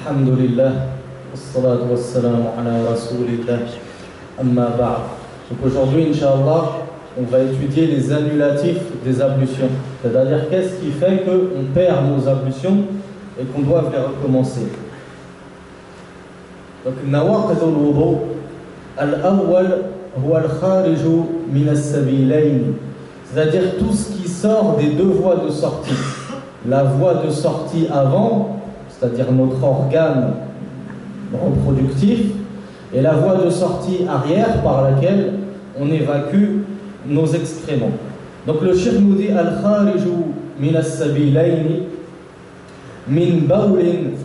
Alhamdulillah, wassalatu wassalamu ala rasulillah, amma ba'd. Donc aujourd'hui, Inch'Allah, on va étudier les annulatifs des ablutions. C'est-à-dire qu'est-ce qui fait qu'on perd nos ablutions et qu'on doit les recommencer. Donc, nawaqid al-wudu, al-awwal huwa al-khariju min as-sabilayn. C'est-à-dire tout ce qui sort des deux voies de sortie. La voie de sortie avant, c'est-à-dire notre organe reproductif, et la voie de sortie arrière par laquelle on évacue nos excréments. Donc le cheikh nous dit al-khariju min as-sabilayn min bawlin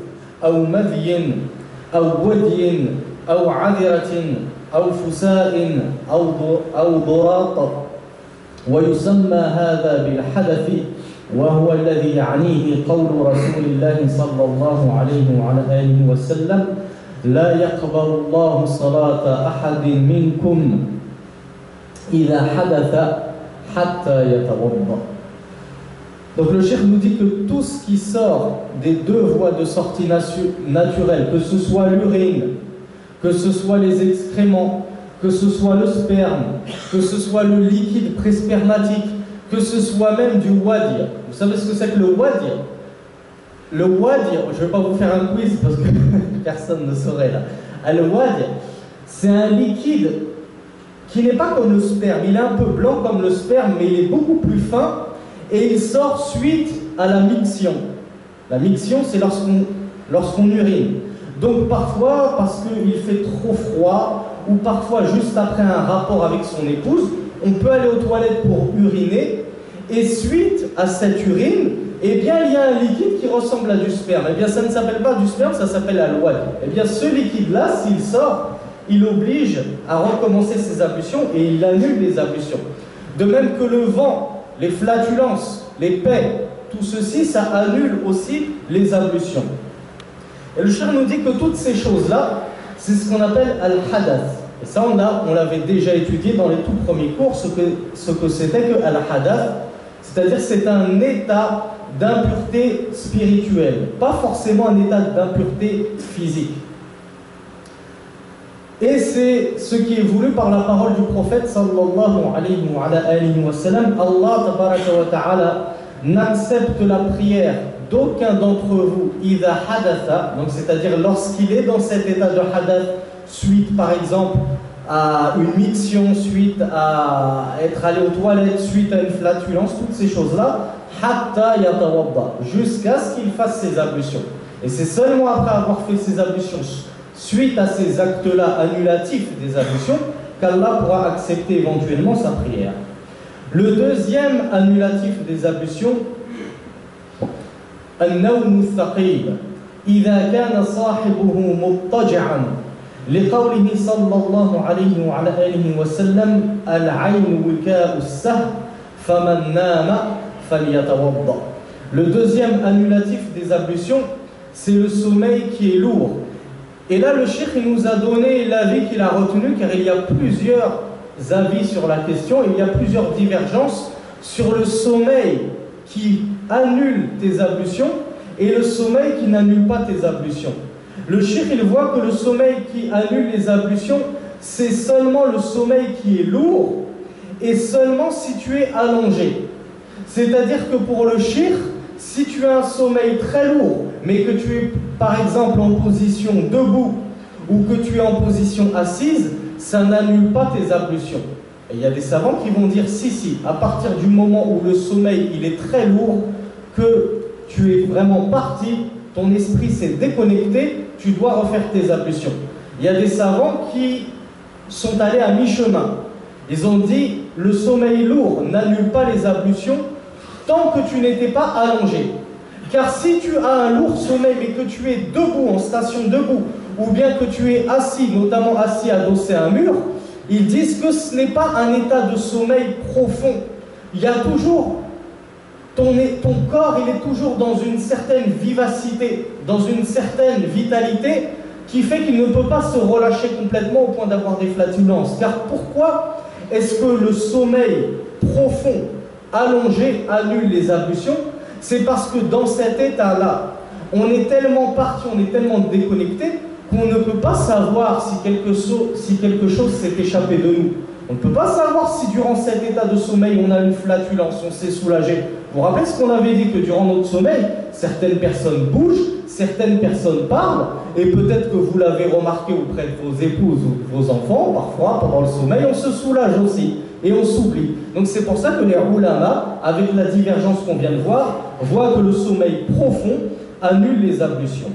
aw madyin aw wadyin aw adiratin aw fusa'in aw durat ويسمى هذا بالحدث وهو الذي يعنيه قول رسول الله صلى الله عليه وعلى آله وسلم لا يقبل الله صلاة أحد منكم إذا حدث حتى يتوضأ. Donc le cheikh nous dit que tout ce qui sort des deux voies de sortie naturelles, que ce soit l'urine, que ce soit les excréments, que ce soit le sperme, que ce soit le liquide préspermatique, que ce soit même du wadi. Vous savez ce que c'est que le wadi? Le wadi, je ne vais pas vous faire un quiz parce que personne ne saurait là. Le wadi, c'est un liquide qui n'est pas comme le sperme. Il est un peu blanc comme le sperme, mais il est beaucoup plus fin et il sort suite à la miction. La miction, c'est lorsqu'on urine. Donc parfois, parce qu'il fait trop froid, ou parfois juste après un rapport avec son épouse, on peut aller aux toilettes pour uriner, et suite à cette urine, eh bien il y a un liquide qui ressemble à du sperme. Eh bien ça ne s'appelle pas du sperme, ça s'appelle al-wad. Eh bien ce liquide-là, s'il sort, il oblige à recommencer ses ablutions et il annule les ablutions. De même que le vent, les flatulences, les paix, tout ceci, ça annule aussi les ablutions. Et le cheikh nous dit que toutes ces choses-là, c'est ce qu'on appelle al-hadath. Et ça, on l'avait déjà étudié dans les tout premiers cours, ce que c'était que al-hadath. C'est-à-dire c'est un état d'impureté spirituelle, pas forcément un état d'impureté physique. Et c'est ce qui est voulu par la parole du prophète sallallahu alayhi wa sallam. Allah tabaraka wa ta'ala n'accepte la prière d'aucun d'entre vous, idha hadatha, donc c'est-à-dire lorsqu'il est dans cet état de hadath, suite par exemple à une miction, suite à être allé aux toilettes, suite à une flatulence, toutes ces choses-là, hatta yatawadda, jusqu'à ce qu'il fasse ses ablutions. Et c'est seulement après avoir fait ses ablutions, suite à ces actes-là annulatifs des ablutions, qu'Allah pourra accepter éventuellement sa prière. Le deuxième annulatif des ablutions, النوم الثقيل إذا كان صاحبه مضطجعا لقوله صلى الله عليه وعلى آله وسلم العين وكاء السهم فمن نام فليتوضأ. Le deuxième annulatif des ablutions, c'est le sommeil qui est lourd. Et là le cheikh nous a donné l'avis qu'il a retenu, car il y a plusieurs avis sur la question, il y a plusieurs divergences sur le sommeil qui annule tes ablutions et le sommeil qui n'annule pas tes ablutions. Le cheikh, il voit que le sommeil qui annule les ablutions, c'est seulement le sommeil qui est lourd et seulement si tu es allongé. C'est-à-dire que pour le cheikh, si tu as un sommeil très lourd, mais que tu es par exemple en position debout ou que tu es en position assise, ça n'annule pas tes ablutions. Et il y a des savants qui vont dire si, à partir du moment où le sommeil il est très lourd, que tu es vraiment parti, ton esprit s'est déconnecté, tu dois refaire tes ablutions. Il y a des savants qui sont allés à mi-chemin. Ils ont dit le sommeil lourd n'annule pas les ablutions tant que tu n'étais pas allongé. Car si tu as un lourd sommeil mais que tu es debout, en station debout, ou bien que tu es assis, notamment assis adossé à un mur, ils disent que ce n'est pas un état de sommeil profond. Il y a toujours, ton corps, il est toujours dans une certaine vivacité, dans une certaine vitalité, qui fait qu'il ne peut pas se relâcher complètement au point d'avoir des flatulences. Car pourquoi est-ce que le sommeil profond, allongé, annule les ablutions? C'est parce que dans cet état-là, on est tellement parti, on est tellement déconnecté qu'on ne peut pas savoir si quelque chose s'est échappé de nous. On ne peut pas savoir si durant cet état de sommeil on a une flatulence, on s'est soulagé. Vous vous rappelez ce qu'on avait dit, que durant notre sommeil, certaines personnes bougent, certaines personnes parlent, et peut-être que vous l'avez remarqué auprès de vos épouses ou de vos enfants, parfois pendant le sommeil on se soulage aussi, et on s'oublie. Donc c'est pour ça que les ulama, avec la divergence qu'on vient de voir, voient que le sommeil profond annule les ablutions.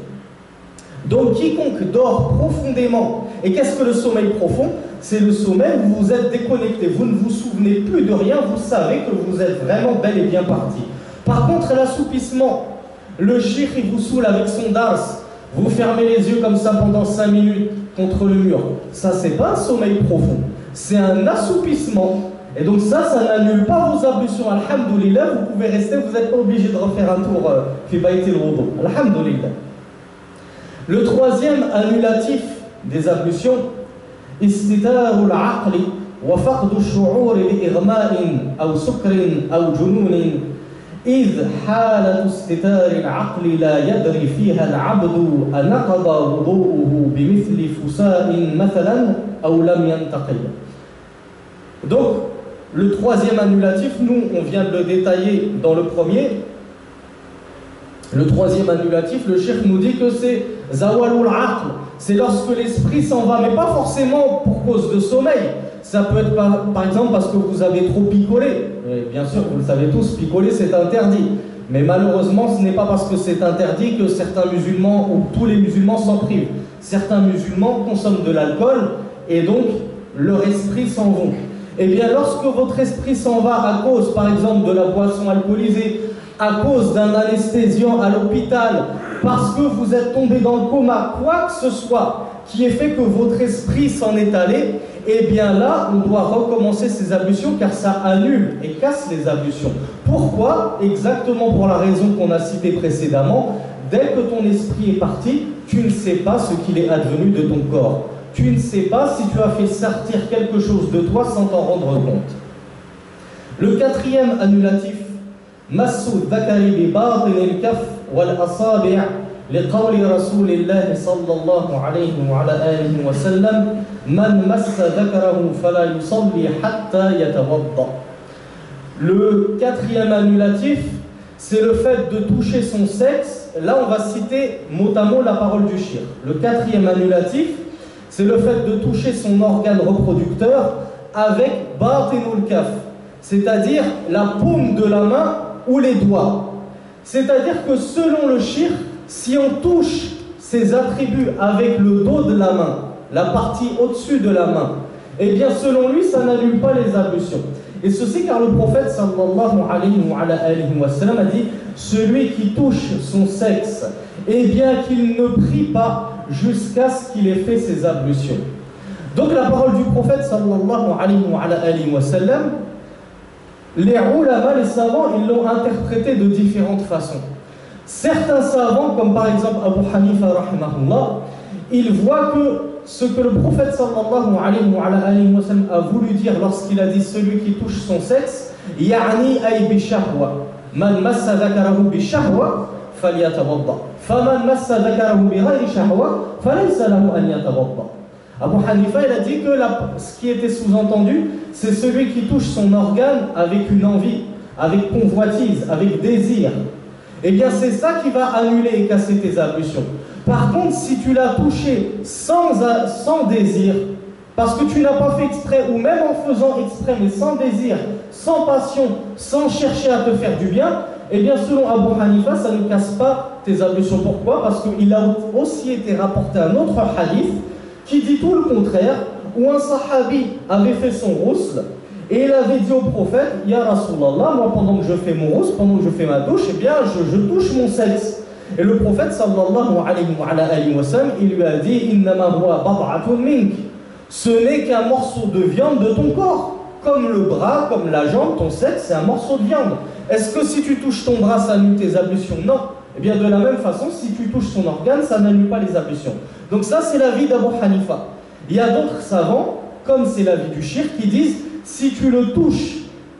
Donc quiconque dort profondément, et qu'est-ce que le sommeil profond? C'est le sommeil où vous êtes déconnecté, vous ne vous souvenez plus de rien, vous savez que vous êtes vraiment bel et bien parti. Par contre, l'assoupissement, le shir il vous saoule avec son dars, vous fermez les yeux comme ça pendant 5 minutes contre le mur, ça c'est pas un sommeil profond, c'est un assoupissement. Et donc ça n'annule pas vos ablutions. Alhamdulillah, vous pouvez rester, vous n'êtes pas obligé de refaire un tour fi bayti al-wudu. Alhamdulillah. Le troisième annulatif des ablutions, استتار العقل وفقد الشعور بإغماء أو سكر أو جنون إذ حالة استتار العقل لا يدري فيها العبد أنقض وضوءه بمثل فساء مثلا أو لم ينتقل. Donc, le troisième annulatif, nous, on vient de le détailler dans le premier. Le troisième annulatif, le cheikh nous dit que c'est zawalul aql, c'est lorsque l'esprit s'en va, mais pas forcément pour cause de sommeil. Ça peut être par exemple parce que vous avez trop picolé. Et bien sûr, vous le savez tous, picoler c'est interdit. Mais malheureusement, ce n'est pas parce que c'est interdit que certains musulmans, ou tous les musulmans s'en privent. Certains musulmans consomment de l'alcool et donc leur esprit s'en va. Eh bien, lorsque votre esprit s'en va à cause, par exemple, de la boisson alcoolisée, à cause d'un anesthésiant à l'hôpital, parce que vous êtes tombé dans le coma, quoi que ce soit qui ait fait que votre esprit s'en est allé, eh bien là, on doit recommencer ces ablutions car ça annule et casse les ablutions. Pourquoi? Exactement pour la raison qu'on a citée précédemment. Dès que ton esprit est parti, tu ne sais pas ce qu'il est advenu de ton corps. Tu ne sais pas si tu as fait sortir quelque chose de toi sans t'en rendre compte. Le quatrième annulatif, مسّ الذكر بباطن الكف والأصابع لقول رسول الله صلى الله عليه وعلى آله وسلم من مس ذكره فلا يصلي حتى يتوضأ. Le quatrième annulatif, c'est le fait de toucher son sexe. Là, on va citer mot à mot la parole du shir. Le quatrième annulatif, c'est le fait de toucher son organe reproducteur avec batinul kaf, c'est-à-dire la paume de la main ou les doigts. C'est-à-dire que selon le shir, si on touche ses attributs avec le dos de la main, la partie au-dessus de la main, eh bien selon lui, ça n'annule pas les ablutions. Et ceci car le prophète sallallahu alayhi wa sallam a dit: celui qui touche son sexe, eh bien qu'il ne prie pas jusqu'à ce qu'il ait fait ses ablutions. Donc la parole du prophète sallallahu alayhi wa sallam, les ulama, les savants, ils l'ont interprété de différentes façons. Certains savants, comme par exemple Abu Hanifa rahimahullah, ils voient que ce que le prophète sallallahu alayhi wa sallam a voulu dire lorsqu'il a dit celui qui touche son sexe, ya'ni ay bi shahwa, man massa dhakarahu bi shahwa falyatawadda, faman massa dhakarahu bi ghayri shahwa falaysa lahu an yatawadda. Abu Hanifa, il a dit que ce qui était sous-entendu, c'est celui qui touche son organe avec une envie, avec convoitise, avec désir. Eh bien, c'est ça qui va annuler et casser tes ablutions. Par contre, si tu l'as touché sans désir, parce que tu n'as pas fait exprès, ou même en faisant exprès, mais sans désir, sans passion, sans chercher à te faire du bien, eh bien, selon Abu Hanifa, ça ne casse pas tes ablutions. Pourquoi? Parce qu'il a aussi été rapporté un autre hadith qui dit tout le contraire, où un sahabi avait fait son ghusl et il avait dit au prophète: Ya Rasulallah, moi pendant que je fais mon ghusl, pendant que je fais ma douche, eh bien je touche mon sexe. Et le prophète sallallahu alayhi wa sallam, il lui a dit: Innama huwa bad'atun mink, ce n'est qu'un morceau de viande de ton corps, comme le bras, comme la jambe, ton sexe c'est un morceau de viande. Est-ce que si tu touches ton bras ça annule tes ablutions? Non. Eh bien de la même façon, si tu touches son organe, ça n'annule pas les ablutions. Donc ça c'est l'avis d'Abu Hanifa. Il y a d'autres savants, comme c'est l'avis du shir, qui disent: si tu le touches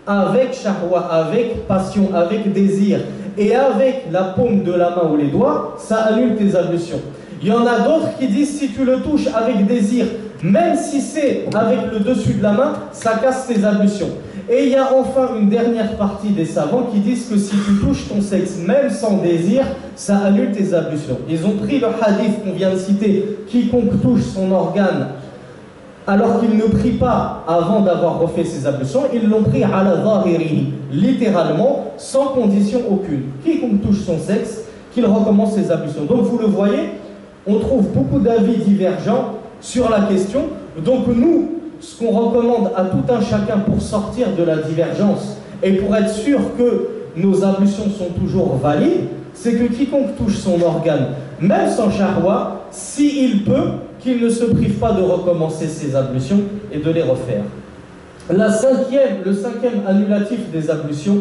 avec shahwa, avec passion, avec désir, et avec la paume de la main ou les doigts, ça annule tes ablutions. Il y en a d'autres qui disent si tu le touches avec désir, même si c'est avec le dessus de la main, ça casse tes ablutions. Et il y a enfin une dernière partie des savants qui disent que si tu touches ton sexe, même sans désir, ça annule tes ablutions. Ils ont pris le hadith qu'on vient de citer, quiconque touche son organe alors qu'il ne prie pas avant d'avoir refait ses ablutions, ils l'ont pris à la zahirihi, littéralement, sans condition aucune. Quiconque touche son sexe, qu'il recommence ses ablutions. Donc vous le voyez, on trouve beaucoup d'avis divergents sur la question. Donc nous, ce qu'on recommande à tout un chacun pour sortir de la divergence et pour être sûr que nos ablutions sont toujours valides, c'est que quiconque touche son organe, même sans shahwa, s'il peut, qu'il ne se prive pas de recommencer ses ablutions et de les refaire. Le cinquième annulatif des ablutions,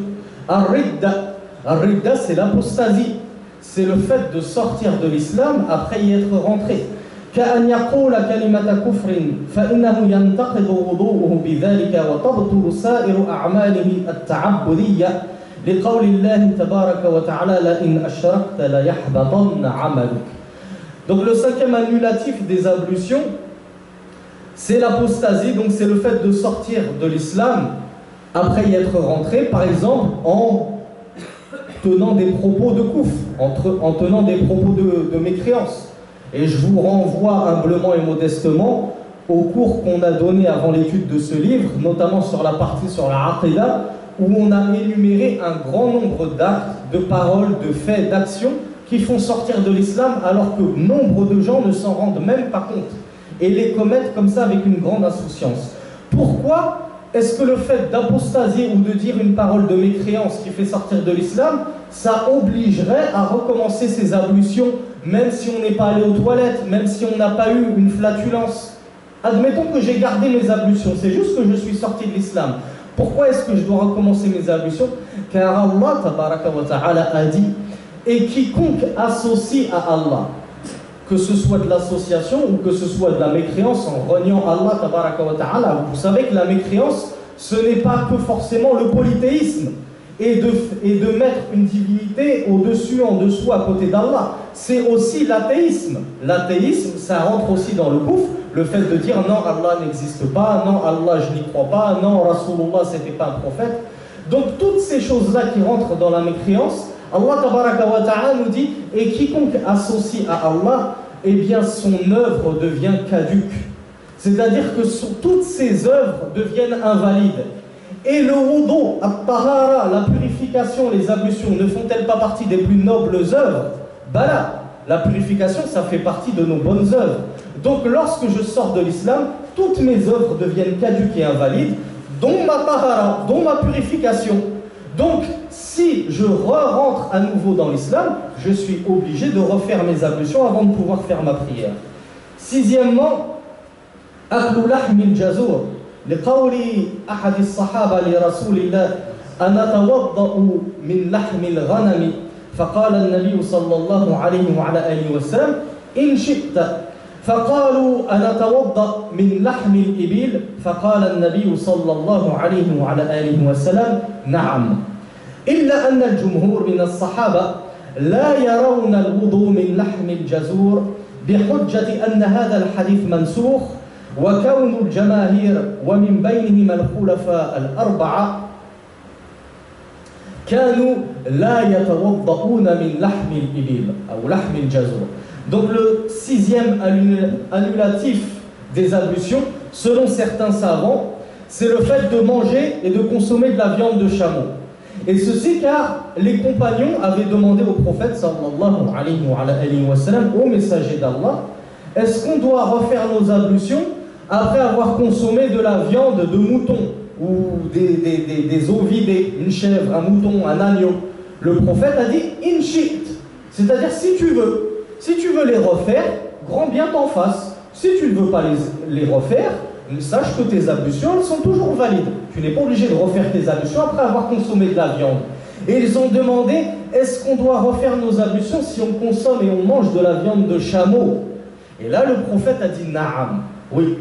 ar-ridda. Ar-ridda, c'est l'apostasie. C'est le fait de sortir de l'islam après y être rentré. كأن يقول كلمة كفر فإنه ينتقض وضوءه بذلك وتبطل سائر أعماله التعبدية لقول الله تبارك وتعالى لئن أشركت ليحبطن عملك. Donc le cinquième annulatif des ablutions, c'est l'apostasie, donc c'est le fait de sortir de l'islam après y être rentré, par exemple en tenant des propos de kouf, en tenant des propos de mécréance. Et je vous renvoie humblement et modestement au cours qu'on a donné avant l'étude de ce livre, notamment sur la partie sur la aqida, où on a énuméré un grand nombre d'actes, de paroles, de faits, d'actions qui font sortir de l'islam alors que nombre de gens ne s'en rendent même pas compte et les commettent comme ça avec une grande insouciance. Pourquoi est-ce que le fait d'apostasier ou de dire une parole de mécréance qui fait sortir de l'islam, ça obligerait à recommencer ses ablutions même si on n'est pas allé aux toilettes, même si on n'a pas eu une flatulence? Admettons que j'ai gardé mes ablutions, c'est juste que je suis sorti de l'islam. Pourquoi est-ce que je dois recommencer mes ablutions? Car Allah tabaraka wa ta'ala a dit: et quiconque associe à Allah, que ce soit de l'association ou que ce soit de la mécréance en reniant Allah tabaraka wa ta'ala, vous savez que la mécréance, ce n'est pas que forcément le polythéisme et de mettre une divinité au-dessus, en dessous, à côté d'Allah. C'est aussi l'athéisme. L'athéisme, ça rentre aussi dans le gouffre, le fait de dire non, Allah n'existe pas, non, Allah je n'y crois pas, non, Rasulullah c'était pas un prophète. Donc toutes ces choses-là qui rentrent dans la mécréance, Allah tabaraka wa ta'ala nous dit: et quiconque associe à Allah, eh bien son œuvre devient caduque. C'est-à-dire que toutes ses œuvres deviennent invalides. Et le wudu, at-tahara, la purification, les ablutions, ne font-elles pas partie des plus nobles œuvres? Bala, la purification, ça fait partie de nos bonnes œuvres. Donc lorsque je sors de l'islam, toutes mes œuvres deviennent caduques et invalides, dont ma tahara, dont ma purification. Donc, si je rentre à nouveau dans l'islam, je suis obligé de refaire mes ablutions avant de pouvoir faire ma prière. Sixièmement, aklu lahmil jazur. لقول أحد الصحابة لرسول الله أنتوضأ من لحم الغنم فقال النبي صلى الله عليه وعلى آله وسلم إن شئت فقالوا أنتوضأ من لحم الإبل فقال النبي صلى الله عليه وعلى آله وسلم نعم إلا أن الجمهور من الصحابة لا يرون الوضوء من لحم الجزور بحجة أن هذا الحديث منسوخ وكون الجماهير ومن بينهم الخلفاء الأربعة كانوا لا يتوضؤون من لحم الإبل أو لحم الجزور. Donc le sixième annulatif des ablutions, selon certains savants, c'est le fait de manger et de consommer de la viande de chameau. Et ceci car les compagnons avaient demandé au prophète sallallahu alayhi wa sallam, au messager d'Allah, est-ce qu'on doit refaire nos ablutions après avoir consommé de la viande de mouton ou des ovidés, une chèvre, un mouton, un agneau? Le prophète a dit in shit, c'est-à-dire si tu veux les refaire, grand bien t'en fasse. Si tu ne veux pas les refaire, sache que tes ablutions elles sont toujours valides. Tu n'es pas obligé de refaire tes ablutions après avoir consommé de la viande. Et ils ont demandé, est-ce qu'on doit refaire nos ablutions si on consomme et on mange de la viande de chameau? Et là le prophète a dit na'am, oui.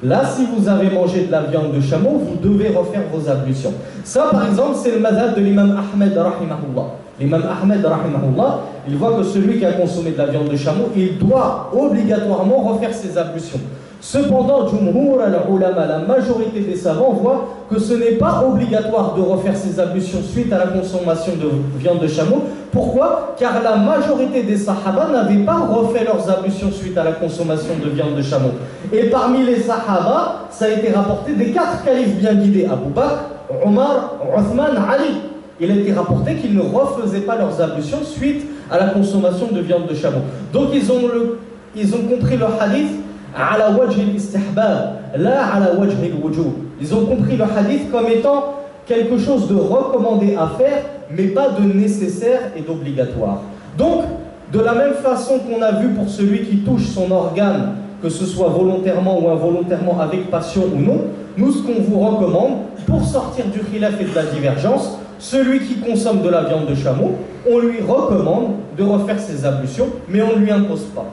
Là, si vous avez mangé de la viande de chameau, vous devez refaire vos ablutions. Ça, par exemple, c'est le madhab de l'imam Ahmed, rahimahullah. L'imam Ahmed, rahimahullah, il voit que celui qui a consommé de la viande de chameau, il doit obligatoirement refaire ses ablutions. Cependant, Jumhur al-Ulama, la majorité des savants, voient que ce n'est pas obligatoire de refaire ses ablutions suite à la consommation de viande de chameau. Pourquoi? Car la majorité des Sahaba n'avaient pas refait leurs ablutions suite à la consommation de viande de chameau. Et parmi les Sahaba, ça a été rapporté des 4 califes bien guidés, Abu Bakr, Omar, Othman, Ali. Il a été rapporté qu'ils ne refaisaient pas leurs ablutions suite à la consommation de viande de chameau. Donc ils ont compris le hadith ala wajh al-istihbab, la ala wajh al-wujub. Ils ont compris le hadith comme étant quelque chose de recommandé à faire, mais pas de nécessaire et d'obligatoire. Donc, de la même façon qu'on a vu pour celui qui touche son organe, que ce soit volontairement ou involontairement, avec passion ou non, nous, ce qu'on vous recommande, pour sortir du khilaf et de la divergence, celui qui consomme de la viande de chameau, on lui recommande de refaire ses ablutions, mais on ne lui impose pas.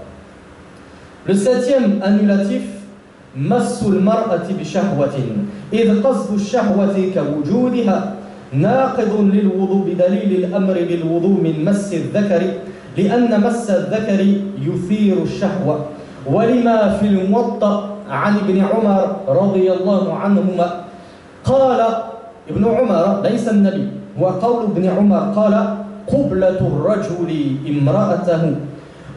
Le 7e annulatif, massul mar'ati bi shahwatin, idh qasdu shahwati ka wujudiha, naqidun lil wudu bi dalil al amri bil wudu min mass al dhakari, لأن مس الذكر يثير الشهوة ولما في الموطأ عن ابن عمر رضي الله عنهما قال ابن عمر ليس النبي وقول ابن عمر قال قبلة الرجل امرأته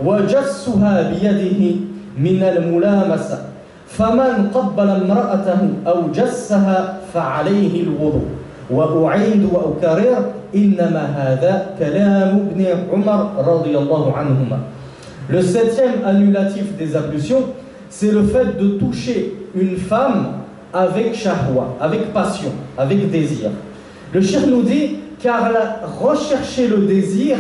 وجسها بيده من الملامسة فمن قبل امرأته أو جسها فعليه الوضوء وأعيد وأكرر إنما هذا كلام ابن عمر رضي الله عنهما. Le 7e annulatif des ablutions, c'est le fait de toucher une femme avec shahwa, avec passion, avec désir. Le cheikh nous dit, car rechercher le désir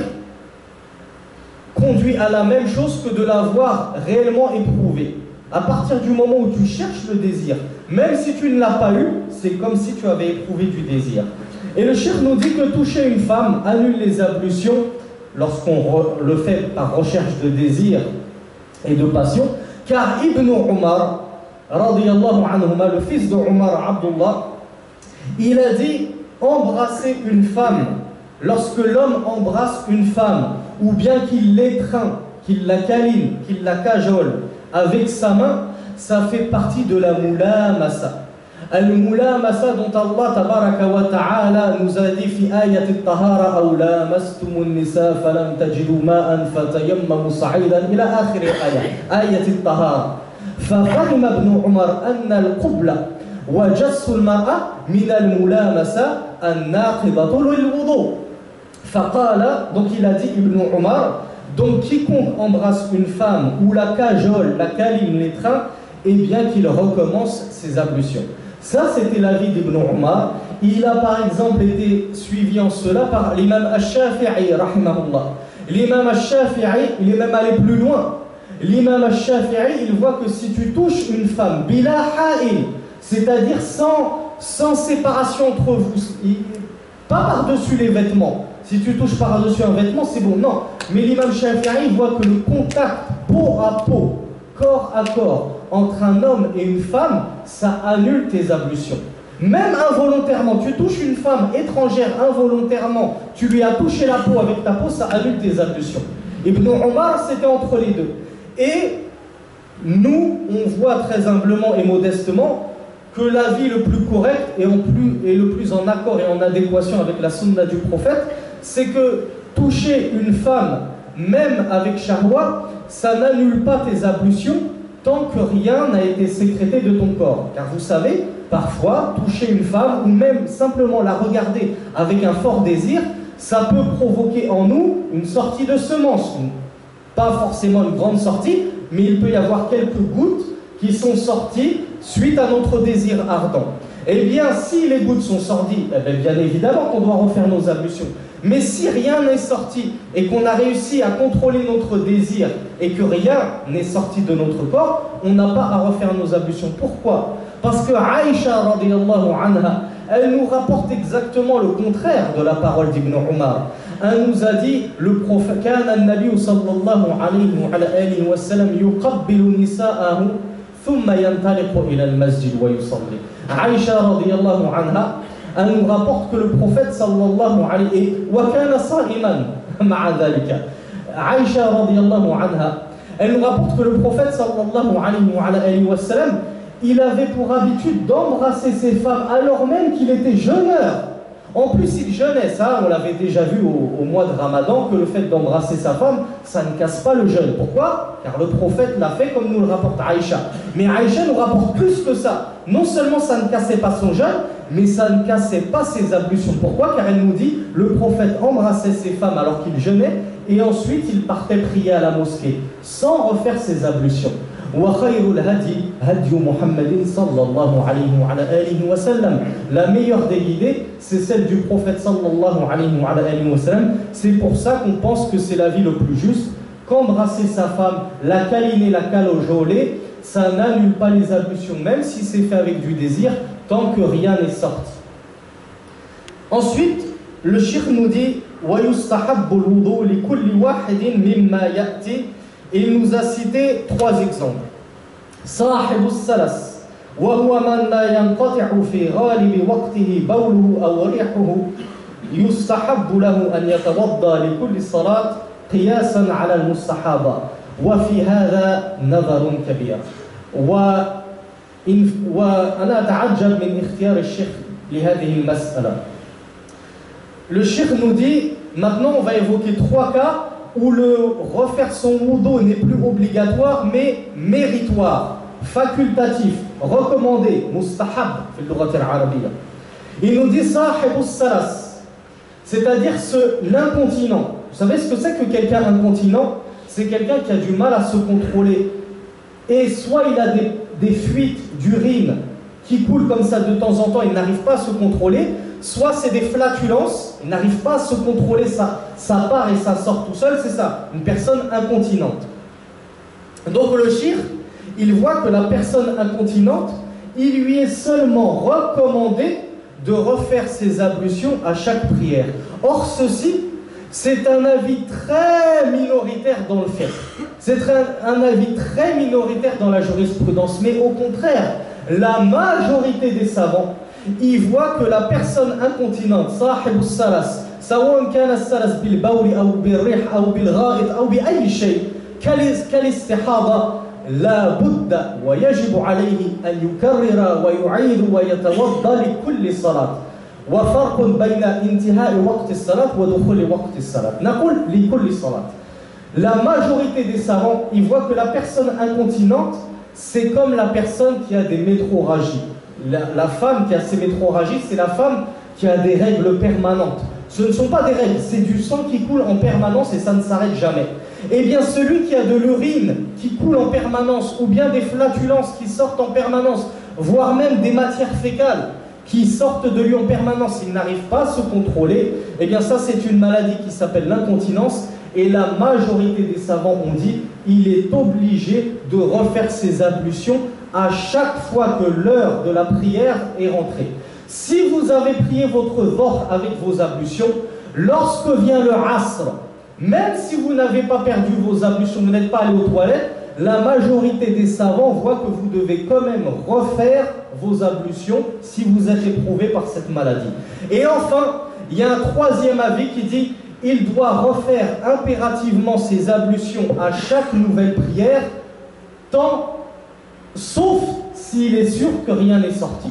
conduit à la même chose que de l'avoir réellement éprouvé. À partir du moment où tu cherches le désir, même si tu ne l'as pas eu, c'est comme si tu avais éprouvé du désir. Et le cheikh nous dit que toucher une femme annule les ablutions lorsqu'on le fait par recherche de désir et de passion, car Ibn Umar, radiyallahu anhuma, le fils de Umar Abdullah, il a dit embrasser une femme, lorsque l'homme embrasse une femme, ou bien qu'il l'étreint, qu'il la câline, qu'il la cajole avec sa main, ça fait partie de la mulamasa. Al-mulamasa dont Allah tabaraka wa ta'ala nous a dit fi ayat al-tahara aw lamastum an-nisa falam tajidu ma'an fatayammamu sa'idan ila akhir ayat al-tahara. ففهم ابن عمر أن القبلة وجس المرأة من الملامسة الناقضة للوضوء. فقال, donc il a dit Ibn Umar, donc quiconque embrasse une femme ou la cajole, la câline, l'étreint, eh bien qu'il recommence ses ablutions. Ça, c'était l'avis d'Ibn Umar. Il a par exemple été suivi en cela par l'imam al-Shafi'i, rahimahullah. L'imam al-Shafi'i, il est même allé plus loin. L'imam al-Shafi'i, il voit que si tu touches une femme, bila ha'il, c'est-à-dire sans séparation entre vous, pas par-dessus les vêtements. Si tu touches par-dessus un vêtement, c'est bon. Non. Mais l'imam Shafi'i voit que le contact peau à peau, corps à corps, entre un homme et une femme, ça annule tes ablutions. Même involontairement, tu touches une femme étrangère involontairement, tu lui as touché la peau avec ta peau, ça annule tes ablutions. Ibn Umar, c'était entre les deux. Et nous, on voit très humblement et modestement que l'avis le plus correct et le plus en accord et en adéquation avec la sunna du prophète, c'est que toucher une femme, même avec shahwa, ça n'annule pas tes ablutions tant que rien n'a été sécrété de ton corps. Car vous savez, parfois, toucher une femme ou même simplement la regarder avec un fort désir, ça peut provoquer en nous une sortie de semence. Pas forcément une grande sortie, mais il peut y avoir quelques gouttes qui sont sorties suite à notre désir ardent. Eh bien, si les gouttes sont sorties, eh bien évidemment qu'on doit refaire nos ablutions. Mais si rien n'est sorti et qu'on a réussi à contrôler notre désir et que rien n'est sorti de notre corps, on n'a pas à refaire nos ablutions. Pourquoi? Parce que Aïcha radiyallahu anha, elle nous rapporte exactement le contraire de la parole d'Ibn Umar. Elle nous a dit, le prophète, كان النبي صلى الله عليه وعلى آله وسلم يقبل نساءه ثم ينطلق إلى المسجد ويصلي. Aïcha radiyallahu anha, Elle nous rapporte que le prophète sallallahu alayhi wa kana sa'iman ma'a dhalika. Aïcha radiyallahu anha, elle nous rapporte que le prophète sallallahu alayhi wa sallam, il avait pour habitude d'embrasser ses femmes alors même qu'il était jeûneur. En plus, il jeûnait, ça, on l'avait déjà vu au mois de Ramadan, que le fait d'embrasser sa femme, ça ne casse pas le jeûne. Pourquoi? Car le prophète l'a fait comme nous le rapporte Aïcha. Mais Aïcha nous rapporte plus que ça. Non seulement ça ne cassait pas son jeûne, mais ça ne cassait pas ses ablutions. Pourquoi? Car elle nous dit, le prophète embrassait ses femmes alors qu'il jeûnait, et ensuite il partait prier à la mosquée, sans refaire ses ablutions. La meilleure des guidées, c'est celle du prophète sallallahu alayhi wa sallam. C'est pour ça qu'on pense que c'est la vie le plus juste, qu'embrasser sa femme, la câliner, la cajoler, ça n'annule pas les ablutions, même si c'est fait avec du désir, tant que rien n'est sorti. Ensuite, le cheikh nous dit وَيُسْتَحَبُّ الْوُضُوءُ لِكُلِّ وَاحِدٍ مِمَّا يَأْتِي. Il nous a cité trois exemples. صاحب السلس وهو من لا ينقطع في غالب وقته بوله أو ريحه يستحب له أن يتوضأ لكل صلاة قياسا على المستحاضة وفي هذا نظر كبير. وأنا أتعجب من اختيار الشيخ لهذه المسألة. Le cheikh nous dit, maintenant on va évoquer trois cas où le refaire son wudu n'est plus obligatoire mais méritoire, facultatif, recommandé, mustahab في اللغة العربية. Il nous dit صاحب السلس, c'est-à-dire l'incontinent. Vous savez ce que c'est que quelqu'un incontinent? C'est quelqu'un qui a du mal à se contrôler. Et soit il a des fuites d'urine qui coulent comme ça de temps en temps, il n'arrive pas à se contrôler, soit c'est des flatulences, il n'arrive pas à se contrôler, ça part et ça sort tout seul, c'est ça, une personne incontinente. Donc le cheikh, il voit que la personne incontinente, il lui est seulement recommandé de refaire ses ablutions à chaque prière. Or ceci, c'est un avis très minoritaire dans le fiqh. C'est un avis très minoritaire dans la jurisprudence. Mais au contraire, la majorité des savants, ils voient que la personne incontinente, صاحب السلس, سواء كان السلس بالبول أو بالريح أو بالغائط أو بأي شيء كالاستحاضة لا بد ويجب عليه أن يكرر ويعيد ويتوضأ لكل صلاة. وفرق بين انتهاء وقت الصلاة ودخول وقت الصلاة. نقول لكل صلاة. La majorité des savants, ils voient que la personne incontinente, c'est comme la personne qui a des métrorragies. La femme qui a ces métrorragies, c'est la femme qui a des règles permanentes. Ce ne sont pas des règles, c'est du sang qui coule en permanence et ça ne s'arrête jamais. Eh bien, celui qui a de l'urine qui coule en permanence, ou bien des flatulences qui sortent en permanence, voire même des matières fécales qui sortent de lui en permanence, il n'arrive pas à se contrôler, eh bien ça c'est une maladie qui s'appelle l'incontinence, et la majorité des savants ont dit il est obligé de refaire ses ablutions à chaque fois que l'heure de la prière est rentrée. Si vous avez prié votre Dhuhr avec vos ablutions, lorsque vient le Asr, même si vous n'avez pas perdu vos ablutions, vous n'êtes pas allé aux toilettes, la majorité des savants voient que vous devez quand même refaire vos ablutions si vous êtes éprouvé par cette maladie. Et enfin, il y a un troisième avis qui dit il doit refaire impérativement ses ablutions à chaque nouvelle prière, sauf s'il est sûr que rien n'est sorti.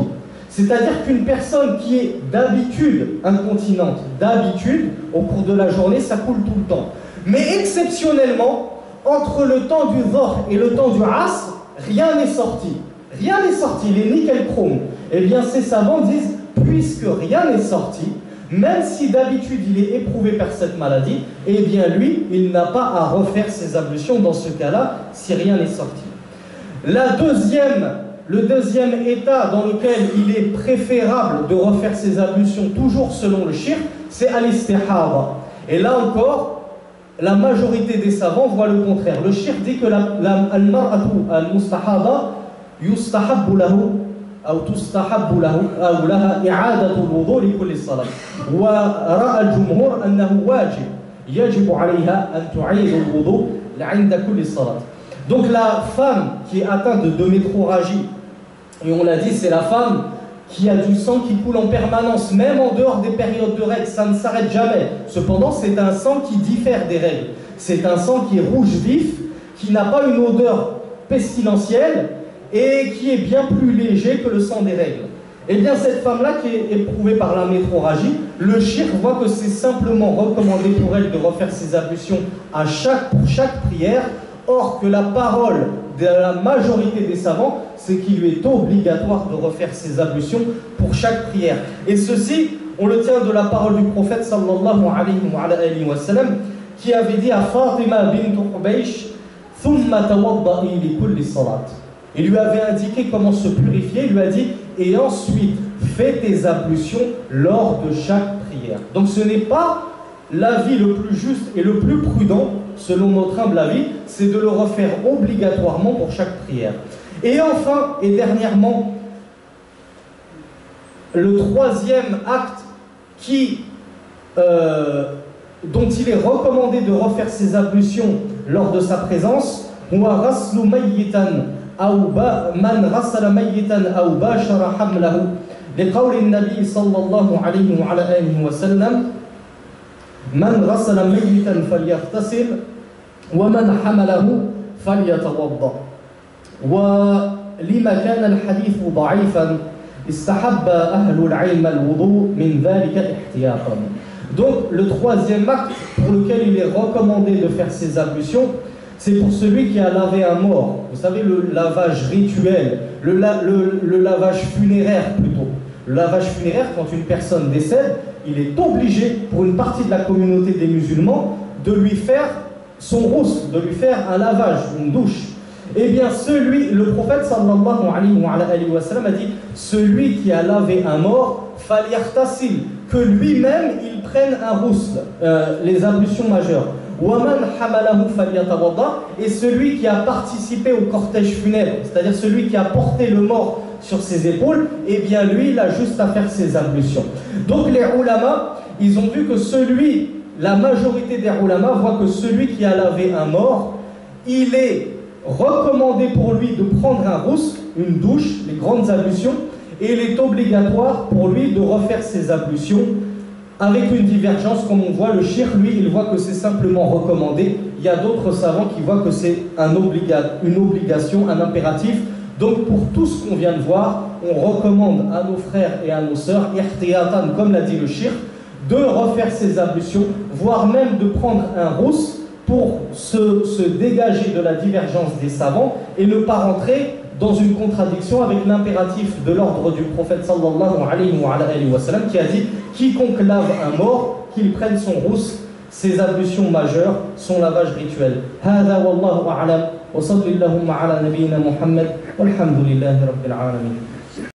C'est-à-dire qu'une personne qui est d'habitude incontinente, d'habitude, au cours de la journée, ça coule tout le temps. Mais exceptionnellement, entre le temps du Dhuhr et le temps du Asr, rien n'est sorti. Rien n'est sorti, il est nickel chrome. Eh bien, ces savants disent, puisque rien n'est sorti, même si d'habitude il est éprouvé par cette maladie, eh bien lui, il n'a pas à refaire ses ablutions dans ce cas-là, si rien n'est sorti. Le deuxième état dans lequel il est préférable de refaire ses ablutions, toujours selon le shirk, c'est al-istihada. Et là encore, la majorité des savants voient le contraire. Le shirk dit que al-mar'atu al-mustahada yustahabbu lahu أو تستحب له أو لها إعادة الوضوء لكل صلاة ورأى الجمهور أنه واجب يجب عليها أن تعيد الوضوء عند كل صلاة. Donc la femme qui est atteinte de métrorragie, et on l'a dit, c'est la femme qui a du sang qui coule en permanence, même en dehors des périodes de règles, ça ne s'arrête jamais. Cependant, c'est un sang qui diffère des règles. C'est un sang qui est rouge vif, qui n'a pas une odeur pestilentielle et qui est bien plus léger que le sang des règles. Eh bien, cette femme-là qui est éprouvée par la métrorragie, le shirk voit que c'est simplement recommandé pour elle de refaire ses ablutions pour chaque prière, or que la parole de la majorité des savants, c'est qu'il lui est obligatoire de refaire ses ablutions pour chaque prière. Et ceci, on le tient de la parole du prophète sallallahu alayhi wa sallam, qui avait dit à Fatima bint Hubaysh, thumma tawadda'i li kulli salat. Il lui avait indiqué comment se purifier, il lui a dit, et ensuite fais tes ablutions lors de chaque prière. Donc ce n'est pas l'avis le plus juste et le plus prudent, selon notre humble avis, c'est de le refaire obligatoirement pour chaque prière. Et enfin, et dernièrement, le troisième acte dont il est recommandé de refaire ses ablutions lors de sa présence, huwa ghaslu mayyitan أو من غسل ميتا أو باشر حمله لقول النبي صلى الله عليه وعلى آله وسلم من غسل ميتا فليغتسل ومن حمله فليتوضأ ولما كان الحديث ضعيفا استحب أهل العلم الوضوء من ذلك احتياطا. Donc le troisième acte pour lequel il est recommandé de faire ses ablutions, c'est pour celui qui a lavé un mort. Vous savez, le lavage rituel, le lavage funéraire plutôt. Le lavage funéraire, quand une personne décède, il est obligé, pour une partie de la communauté des musulmans, de lui faire son rousse, de lui faire un lavage, une douche. Eh bien, le prophète sallallahu alayhi wa sallam a dit, celui qui a lavé un mort, falyaghtasil, que lui-même il prenne un rousse, les ablutions majeures. Et celui qui a participé au cortège funèbre, c'est-à-dire celui qui a porté le mort sur ses épaules, eh bien lui, il a juste à faire ses ablutions. Donc les ulama, ils ont vu que la majorité des ulama voient que celui qui a lavé un mort, il est recommandé pour lui de prendre un rousse, une douche, les grandes ablutions, et il est obligatoire pour lui de refaire ses ablutions. Avec une divergence, comme on voit, le shirk, lui, il voit que c'est simplement recommandé. Il y a d'autres savants qui voient que c'est une obligation, un impératif. Donc, pour tout ce qu'on vient de voir, on recommande à nos frères et à nos sœurs, ihtiyatan, comme l'a dit le shirk, de refaire ses ablutions, voire même de prendre un rousse pour se dégager de la divergence des savants et ne pas rentrer dans une contradiction avec l'impératif de l'ordre du prophète sallallahu alayhi wa sallam qui a dit quiconque lave un mort, qu'il prenne son rousse, ses ablutions majeures, son lavage rituel. Hada wallahu a'lam wa sallallahu ala nabiyyina Muhammad walhamdulillahi rabbil alamin.